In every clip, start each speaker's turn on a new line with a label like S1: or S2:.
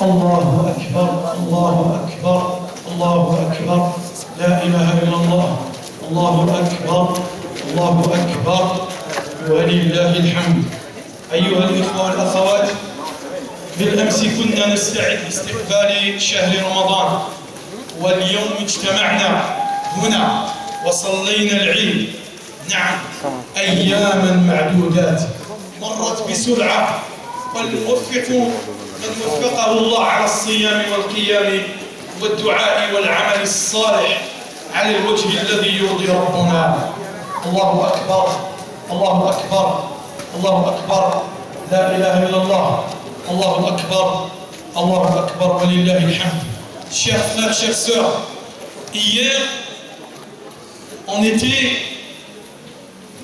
S1: الله أكبر الله أكبر الله أكبر لا إله إلا الله الله أكبر الله أكبر ولله الحمد. أيها الإخوة والأخوات، بالأمس كنا نستعد لاستقبال شهر رمضان، واليوم اجتمعنا هنا وصلينا العيد. نعم، أياما معدودات مرت بسرعة، والموفق من وفقه الله على الصيام والقيام والدعاء والعمل الصالح على الوجه الذي يرضي ربنا. الله أكبر الله أكبر الله أكبر لا إله إلا الله الله أكبر الله أكبر ولله الحمد. Chers frères, chères sœurs, hier on était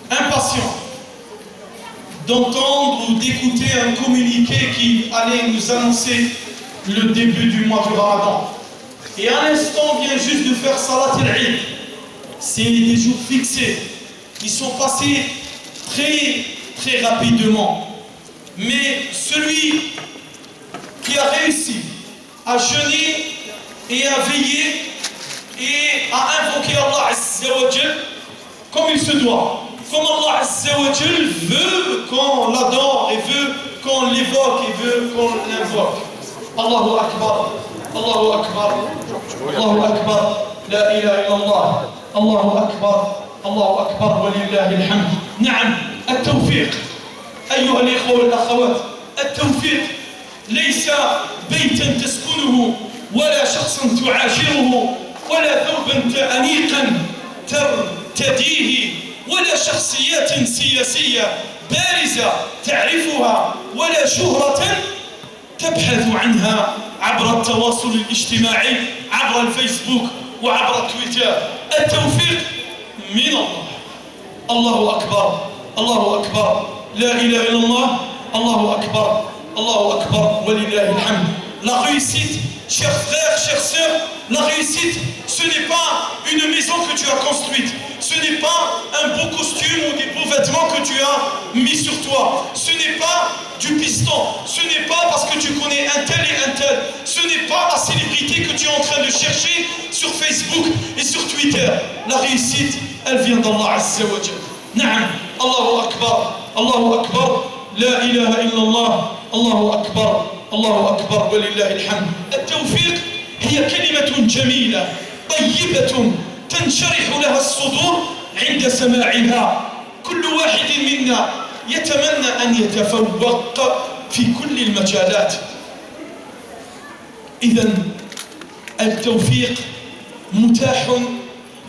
S1: impatients d'entendre ou d'écouter un communiqué qui allait nous annoncer le début du mois du Ramadan. Et à l'instant, on vient juste de faire Salat al-Eid. C'est des jours fixés. Ils sont passés très rapidement. Mais celui qui a réussi à jeûner et à veiller et à invoquer Allah Azza wa Jal comme il se doit, comme Allah Azza wa Jal veut qu'on l'adore et veut qu'on l'évoque et veut qu'on l'invoque. Allahu Akbar, Allahu Akbar, Allahu Akbar, la ilaha illallah, Allahu Akbar, Allahu Akbar, walillahi alhamd. نعم، التوفيق أيها الإخوة والأخوات، التوفيق ليس بيتا تسكنه ولا شخصا تعاشره ولا ثوبا أنيقا ترتديه ولا شخصيات سياسية بارزة تعرفها ولا شهرة تبحث عنها عبر التواصل الاجتماعي عبر الفيسبوك وعبر تويتر. التوفيق من الله. الله أكبر الله أكبر لا إله إلا الله الله أكبر الله أكبر ولله الحمد. La réussite, chers frères, chères sœurs, la réussite, ce n'est pas une maison que tu as construite, ce n'est pas un beau costume ou des beaux vêtements que tu as mis sur toi, ce n'est pas du piston, ce n'est pas parce que tu connais un tel et un tel, ce n'est pas la célébrité que tu es en train de chercher sur Facebook et sur Twitter. La réussite, elle vient d'Allah Azza wa Jal. Na'am, Allahu Akbar, Allahu Akbar, la ilaha illallah, Allahu Akbar, الله أكبر ولله الحمد. التوفيق هي كلمة جميلة طيبة تنشرح لها الصدور عند سماعها. كل واحد منا يتمنى أن يتفوق في كل المجالات. إذن التوفيق متاح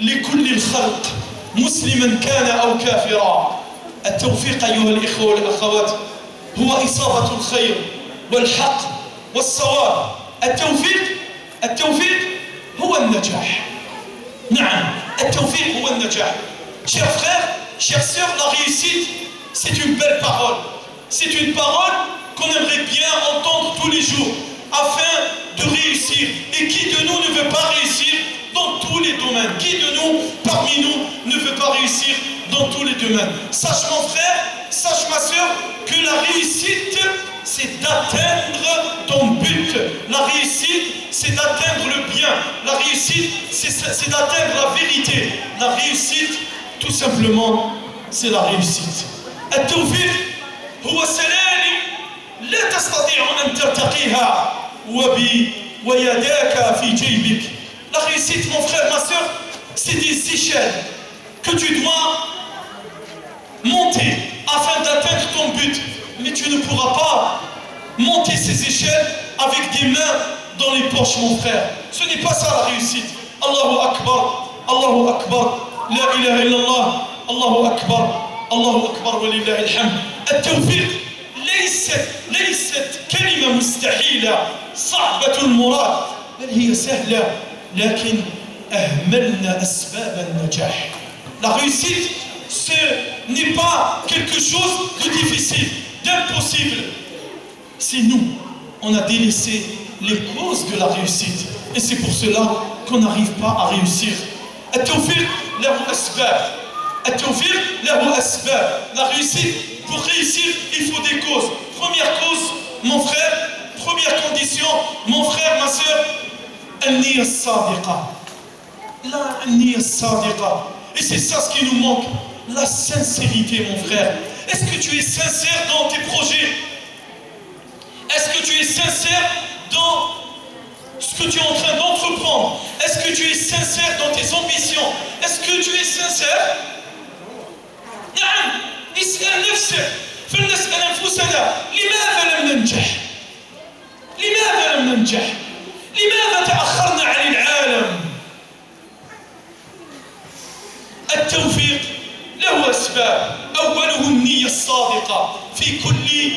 S1: لكل الخلق مسلما كان أو كافرا. التوفيق أيها الإخوة والأخوات هو إصابة الخير والحق والصواب. التوفيق هو النجاح. نعم، التوفيق هو النجاح. Chers frères, chères sœurs, la réussite, c'est une belle parole. C'est une parole qu'on aimerait bien entendre tous les jours afin de réussir. Et qui de nous ne veut pas réussir dans tous les domaines? Qui de nous, parmi nous, ne veut pas réussir dans tous les domaines? Sache mon frère, sache ma sœur, que la réussite, c'est d'atteindre ton but. La réussite, c'est d'atteindre le bien. La réussite, c'est d'atteindre la vérité. La réussite, tout simplement, c'est la réussite. التوفيق هو سلالم لا تستطيع أن ترتقيها ويداك في جيبك. La réussite, mon frère, ma soeur, c'est des échelles que tu dois monter afin d'atteindre ton but. Mais tu ne pourras pas monter ces échelles avec des mains dans les poches, mon frère. Ce n'est pas ça la réussite. Allahu Akbar, Allahu Akbar, la ilaha illallah, Allahu Akbar, Allahu Akbar, wa lillahi alhamd. التوفيق ليست كلمة مستحيلة صعبة المراد، بل هي سهلة لكن أهملنا أسباب النجاح. La réussite, ce n'est pas quelque chose de difficile, d'impossible. C'est nous, on a délaissé les causes de la réussite. Et c'est pour cela qu'on n'arrive pas à réussir. التوفيق له أسباب. التوفيق له أسباب. La réussite, pour réussir, il faut des causes. Première cause, mon frère, première condition. ambitions, mon frère, ma soeur, النية الصادقة. La النية الصادقة. Et c'est ça ce qui nous manque, la sincérité, mon frère. Est-ce que tu es sincère dans tes projets? Est-ce que tu es sincère dans ce que tu es en train d'entreprendre? Est-ce que tu es sincère dans tes ambitions? Est-ce que tu es sincère? نعم اسأل نفسك فلنسأل أنفسنا لماذا لم ننجح؟ لماذا لم ننجح؟ لماذا تأخرنا عن العالم؟ التوفيق له أسباب، أوله النية الصادقة في كل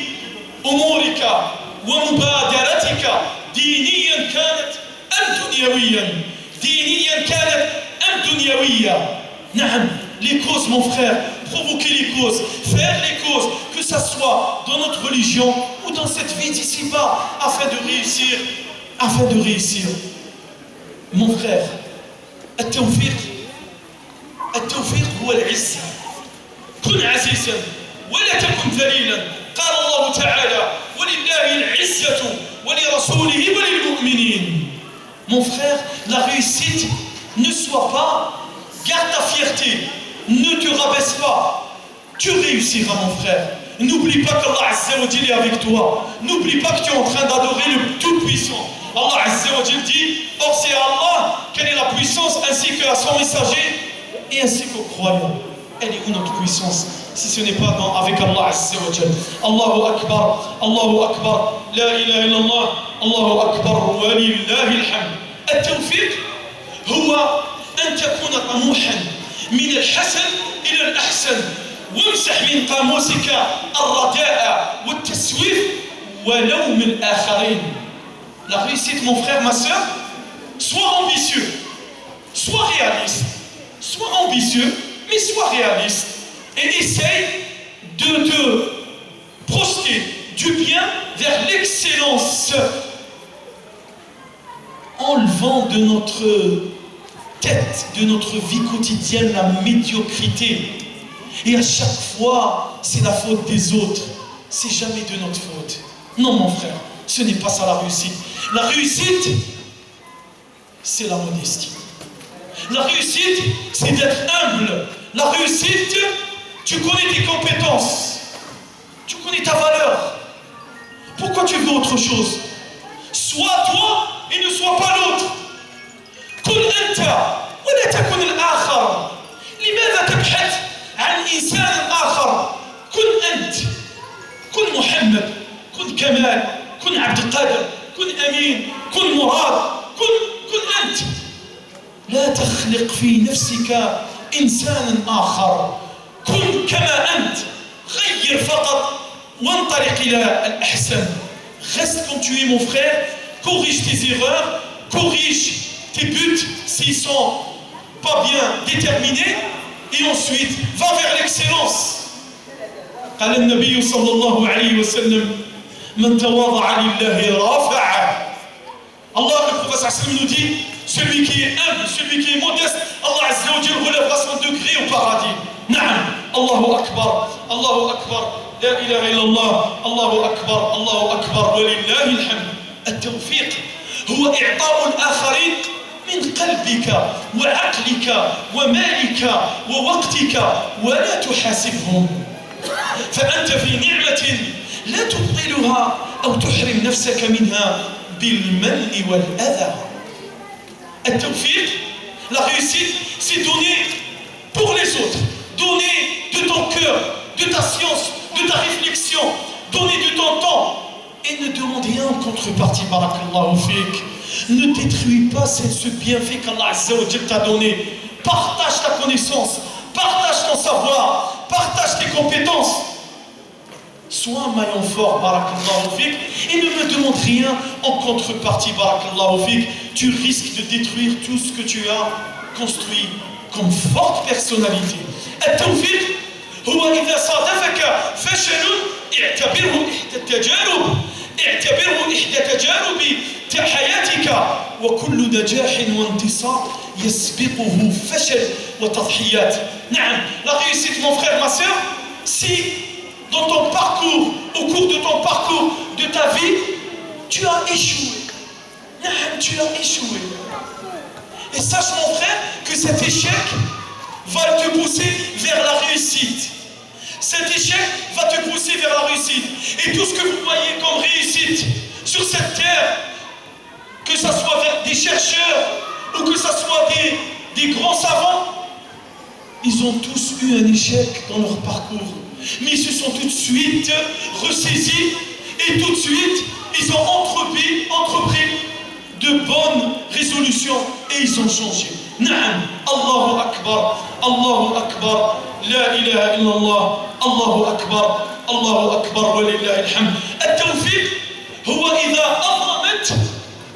S1: أمورك ومبادرتك، دينيا كانت أم دنيويا، دينيا كانت أم دنيوية. نعم، les causes, mon frère, provoquer les causes, faire les causes, que ça soit dans notre religion ou dans cette vie d'ici-bas, afin de réussir, afin de réussir. Mon frère, التوفيق هو العزة. كن عزيزا ولا تكن ذليلا. قال الله تعالى ولله العزة ولرسوله وللمؤمنين. Mon frère, la réussite ne soit pas, garde ta fierté, ne te rabaisse pas, tu réussiras mon frère. N'oublie pas qu'Allah Azza wa Jalla est avec toi. N'oublie pas que tu es en train d'adorer le Tout-Puissant. Allah Azza wa Jalla dit, or c'est à Allah quelle est la puissance ainsi qu'à son messager et ainsi qu'aux croyants. Elle est où notre puissance si ce n'est pas avec Allah Azza wa Jalla? Allahu Akbar, Allahu Akbar, la ilaha illallah, Allahu Akbar, wa lillahi alhamd. التوفيق هو أن تكون طموحا من الحسن إلى الأحسن، وامسح من قاموسك الرداء والتسويف ولوم الآخرين. La réussite, mon frère, ma soeur, sois ambitieux, sois réaliste, sois ambitieux, mais sois réaliste et essaye de te projeter du bien vers l'excellence, enlevant de notre tête, de notre vie quotidienne, la médiocrité. Et à chaque fois, c'est la faute des autres. C'est jamais de notre faute. Non, mon frère, ce n'est pas ça la réussite. La réussite, c'est la modestie. La réussite, c'est d'être humble. La réussite, tu connais tes compétences. Tu connais ta valeur. Pourquoi tu veux autre chose? Sois toi et ne sois pas l'autre. كن أنت ولا تكن الآخر. لماذا تبحث عن إنسان آخر؟ كن أنت، كن محمد، كن كمال، كن عبد القادر، كن أمين، كن مراد، كن أنت. لا تخلق في نفسك إنسانا آخر. كن كما أنت. غير فقط وانطلق إلى الأحسن. Reste comme tu es mon frère. Corrige tes erreurs. Corrige tes buts s'ils sont pas bien déterminés. Et ensuite, va vers l'excellence. قال النبي صلى الله عليه وسلم من تواضع لله رفعه. Allah, le prophète sallam nous dit, celui qui est humble, celui qui est modeste, Allah Azza wa Jalla relèvera son degré au paradis. Na'am, Allahu Akbar, Allahu Akbar, la ilaha illallah, Allahu Akbar, Allahu Akbar, wa lillahi alhamd. التوفيق هو إعطاء الآخرين من قلبك وعقلك ومالك ووقتك ولا تحاسبهم. فأنت في نعمة لا تبطلها أو تحرم نفسك منها بالمن والأذى. التوفيق, la réussite, c'est donner pour les autres, donner de ton cœur, de ta science, de ta réflexion, donner de ton temps et ne demande rien en contrepartie. Barakallahu fik. Ne détruis pas ce bienfait qu'Allah Azza wa Jalla t'a donné. Partage ta connaissance, partage ton savoir, partage tes compétences. Sois un maillon fort, barakallahu fik, et ne me demande rien en contrepartie, barakallahu fik. Tu risques de détruire tout ce que tu as construit comme forte personnalité. التوفيق هو إذا صادفك فشل اعتبره إحدى تجارب حياتك وكل نجاح وانتصار يسبقه فشل وتضحيات. نعم, la réussite, mon frère, ma soeur, si dans ton parcours, au cours de ton parcours, de ta vie, tu as échoué. Tu as échoué. Et sache mon frère que cet échec va te pousser vers la réussite. Cet échec va te pousser vers la réussite. Et tout ce que vous voyez comme réussite sur cette terre, que ce soit des chercheurs ou que ce soit des grands savants, ils ont tous eu un échec dans leur parcours. Mais ils se sont tout de suite ressaisis et tout de suite, ils ont entrepris de bonnes résolutions et ils ont changé. Naam, Allahu Akbar, Allahu Akbar, La ilaha illallah, Allahu Akbar, Allahu Akbar, wa lillahi alhamd. التوفيق هو إذا أظلمت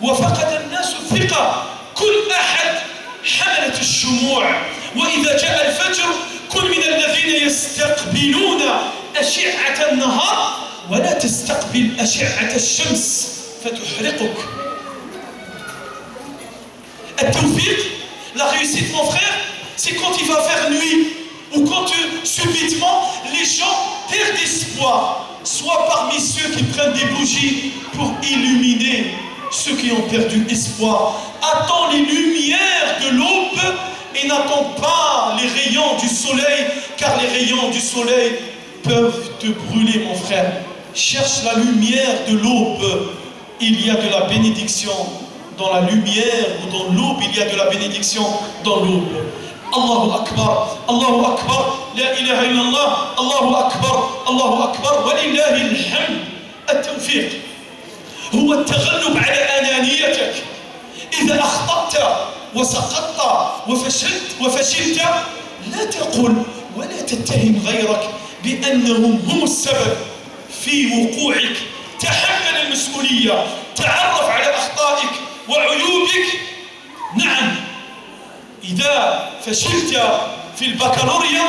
S1: وفقد الناس الثقة كل أحد حملت الشموع وإذا جاء الفجر كن من الذين يستقبلون أشعة النهار ولا تستقبل أشعة الشمس فتحرقك. التوفيق, la réussite mon frère, c'est quand il va faire nuit ou quand subitement les gens perdent espoir, soit parmi ceux qui prennent des bougies pour illuminer ceux qui ont perdu espoir. Attends les lumières de l'aube et n'attends pas les rayons du soleil, car les rayons du soleil peuvent te brûler mon frère. Cherche la lumière de l'aube, il y a de la bénédiction dans la lumière ou dans l'aube, il y a de la bénédiction dans l'aube. Allahu Akbar, Allahu Akbar, La ilaha illallah, Allahu Akbar, wa lillahi alhamd. التوفيق هو التغلب على أنانيتك. إذا أخطأت وسقطت وفشلت لا تقل ولا تتهم غيرك بأنهم هم السبب في وقوعك. تحمل المسؤولية، تعرف على أخطائك وعيوبك. نعم، إذا فشلت في البكالوريا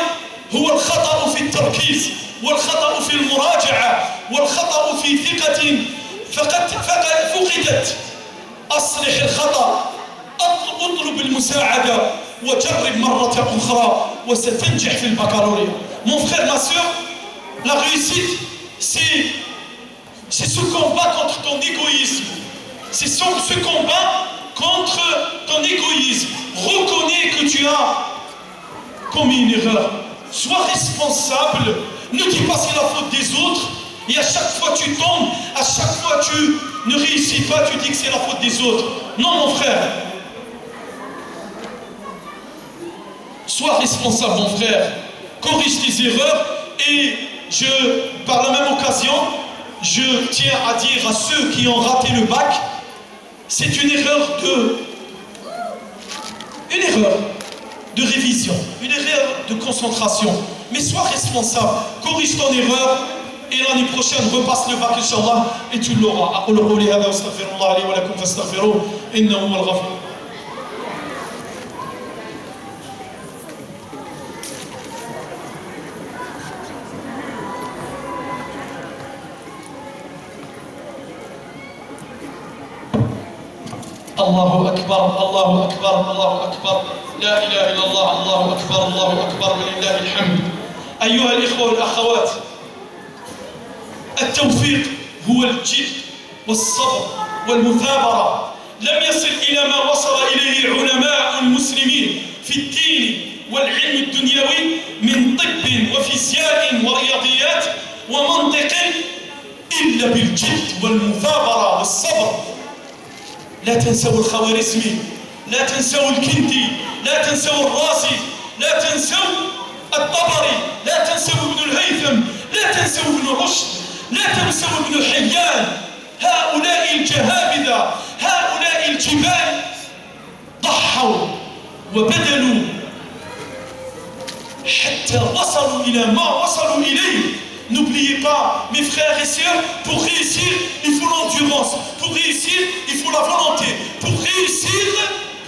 S1: هو الخطأ في التركيز والخطأ في المراجعة والخطأ في ثقة فقدت. أصلح الخطأ، اطلب المساعدة وجرب مرة أخرى وستنجح في البكالوريا. Mon frère, ma soeur, la réussite, c'est ce combat contre ton égoïsme. C'est ce combat contre ton égoïsme. Reconnais que tu as commis une erreur. Sois responsable. Ne dis pas c'est la faute des autres. Et à chaque fois tu tombes, à chaque fois tu ne réussis pas, tu dis que c'est la faute des autres. Non mon frère. Sois responsable mon frère. Corrige tes erreurs et par la même occasion, je tiens à dire à ceux qui ont raté le bac, c'est une erreur de révision, une erreur de concentration. Mais sois responsable, corrige ton erreur et l'année prochaine repasse le bac Inch'Allah et tu l'auras. أقول قولي هذا واستغفر الله لي ولكم فاستغفروه إنه هو الغفور. الله أكبر، الله أكبر، الله أكبر، لا إله إلا الله، الله أكبر، الله أكبر ولله الحمد. أيها الإخوة والأخوات، التوفيق هو الجد والصبر والمثابرة. لم يصل إلى ما وصل إليه علماء المسلمين في الدين والعلم الدنيوي من طب وفيزياء ورياضيات ومنطق إلا بالجد والمثابرة والصبر. لا تنسوا الخوارزمي، لا تنسوا الكندي، لا تنسوا الرازي، لا تنسوا الطبري، لا تنسوا ابن الهيثم، لا تنسوا ابن رشد، لا تنسوا ابن حيان. هؤلاء الجهابذة، هؤلاء الجبال ضحوا وبذلوا حتى وصلوا إلى ما وصلوا إليه. N'oubliez pas, mes frères et sœurs, pour réussir, il faut l'endurance. Pour réussir, il faut la volonté. Pour réussir,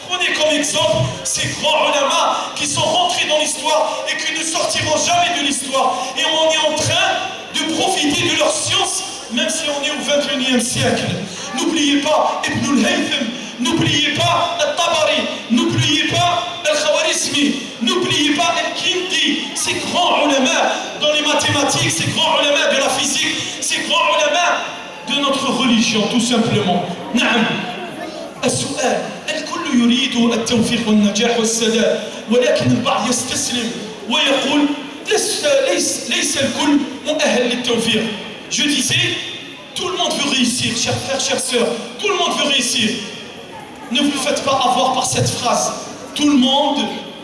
S1: prenez comme exemple ces grands ulama qui sont rentrés dans l'histoire et qui ne sortiront jamais de l'histoire. Et on est en train de profiter de leur science, même si on est au 21e siècle. N'oubliez pas Ibn al-Haytham, n'oubliez pas Al-Tabari, n'oubliez pas Al-Khawarizmi, n'oubliez pas Al-Kindi, ces grands ulama dans les mathématiques, ces grands ulama de la physique, ces grands ulama de de notre religion, tout simplement. نعم. السؤال الكل يريد التوفيق والنجاح والسداد ولكن البعض يستسلم ويقول ليس الكل مؤهل للتوفيق. Je disais, tout le monde veut réussir, chers frères, chères sœurs, tout le monde veut réussir. Ne vous faites pas avoir par cette phrase. Tout le monde,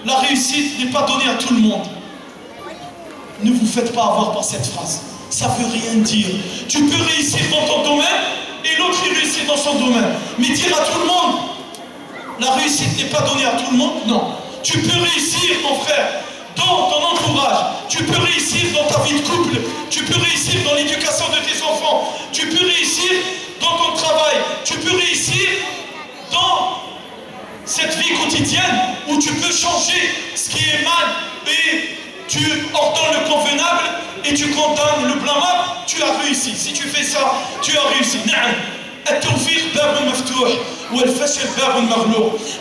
S1: la réussite n'est pas donnée à tout le monde. Ne vous faites pas avoir par cette phrase. Ça veut rien dire. Tu peux réussir dans ton domaine et l'autre il réussit dans son domaine. Mais dire à tout le monde, la réussite n'est pas donnée à tout le monde, non. Tu peux réussir, mon frère, dans ton entourage. Tu peux réussir dans ta vie de couple. Tu peux réussir dans l'éducation de tes enfants. Tu peux réussir dans ton travail. Tu peux réussir dans cette vie quotidienne où tu peux changer ce qui est mal et tu ordonnes le convenable et tu condamnes le blâmable, tu as réussi. Si tu fais ça, tu as réussi.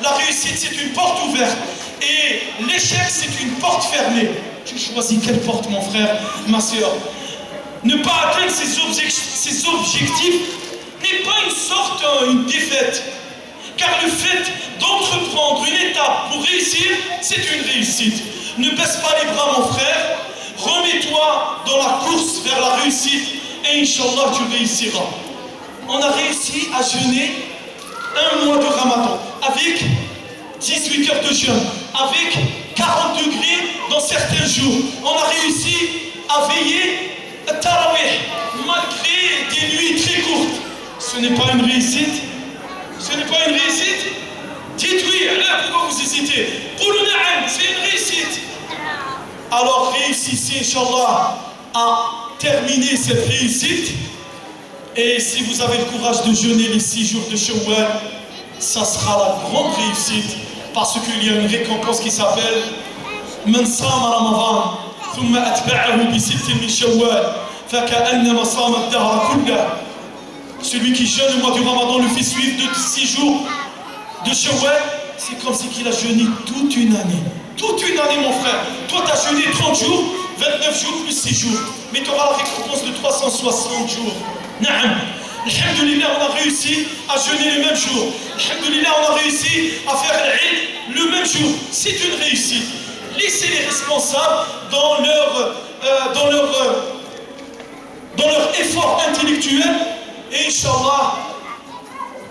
S1: La réussite, c'est une porte ouverte et l'échec, c'est une porte fermée. Tu choisis quelle porte, mon frère, ma soeur. Ne pas atteindre ses objectifs n'est pas une défaite. Car le fait d'entreprendre une étape pour réussir, c'est une réussite. Ne baisse pas les bras, mon frère. Remets-toi dans la course vers la réussite et Inch'Allah, tu réussiras. On a réussi à jeûner un mois de Ramadan avec 18 heures de jeûne, avec 40 degrés dans certains jours. On a réussi à veiller à Tarawih malgré des nuits très courtes. Ce n'est pas une réussite. Ce n'est pas une réussite? Dites oui, là, pourquoi vous hésitez? C'est une réussite. Alors réussissez, Inch'Allah, à terminer cette réussite. Et si vous avez le courage de jeûner les 6 jours de Shawwal, ça sera la grande réussite. Parce qu'il y a une récompense qui s'appelle Man Sama Ramadan, thumma atba'ahu bi sittin min Shawwal, faka'annama sama ad-dahra kullah. Celui qui jeûne le mois du Ramadan le fait suivre de 6 jours de Shawwal, c'est comme si il a jeûné toute une année. Toute une année, mon frère. Toi, tu as jeûné 30 jours, 29 jours plus 6 jours. Mais tu auras la récompense de 360 jours. Na'am. Alhamdulillah, on a réussi à jeûner le même jour. Alhamdulillah, on a réussi à faire l'Eid le même jour. C'est une réussite. Laissez les responsables dans leur effort intellectuel. Et Inch'Allah,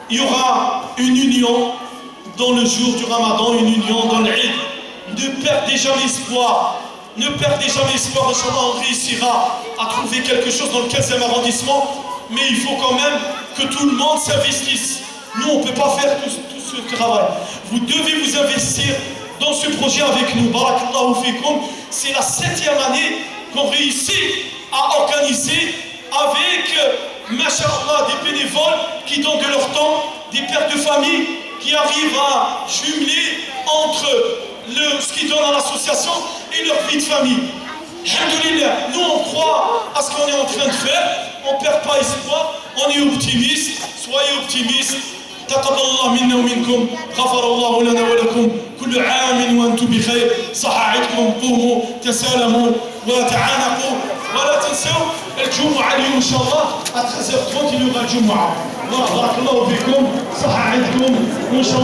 S1: il y aura une union dans le jour du Ramadan, une union dans l'Eid. Ne perdez jamais espoir. Ne perdez jamais espoir. Inch'Allah, on réussira à trouver quelque chose dans le 15e arrondissement. Mais il faut quand même que tout le monde s'investisse. Nous, on ne peut pas faire tout ce travail. Vous devez vous investir dans ce projet avec nous. Barakallahu fikum. C'est la 7e année qu'on réussit à organiser avec Masha'Allah, des bénévoles qui donnent de leur temps, des pères de famille qui arrivent à jumeler entre ce qu'ils donnent à l'association et leur vie de famille. Alhamdulillah, nous on croit à ce qu'on est en train de faire, on ne perd pas espoir, on est optimiste, soyez optimistes. تقبل الله منا ومنكم غفر الله لنا ولكم كل عام وانتم بخير صح عيدكم قوموا تسالموا وتعانقوا ولا تنسوا الجمعة اليوم إن شاء الله à 13h30 il y aura الجمعة بارك الله فيكم